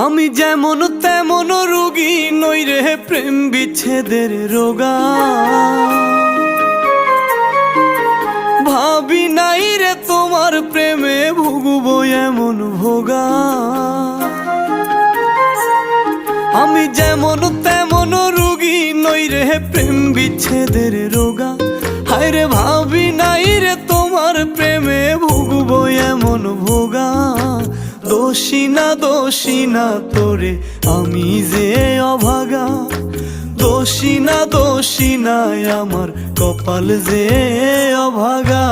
আমি যেমন তেমন রোগী নই রে প্রেম বিচ্ছেদের রোগা। ভাবি নাই রে তোমার প্রেমে ভুগবো এমন ভোগা। আমি যেমন তেমন রোগী নই রে প্রেম বিচ্ছেদের রোগা। হায় রে ভাবি নাই রে তোমার প্রেমে ভুগবো এমন ভোগা। দোষী না তোরে আমি যে অভাগা। দোষী না আমার কপাল যে অভাগা।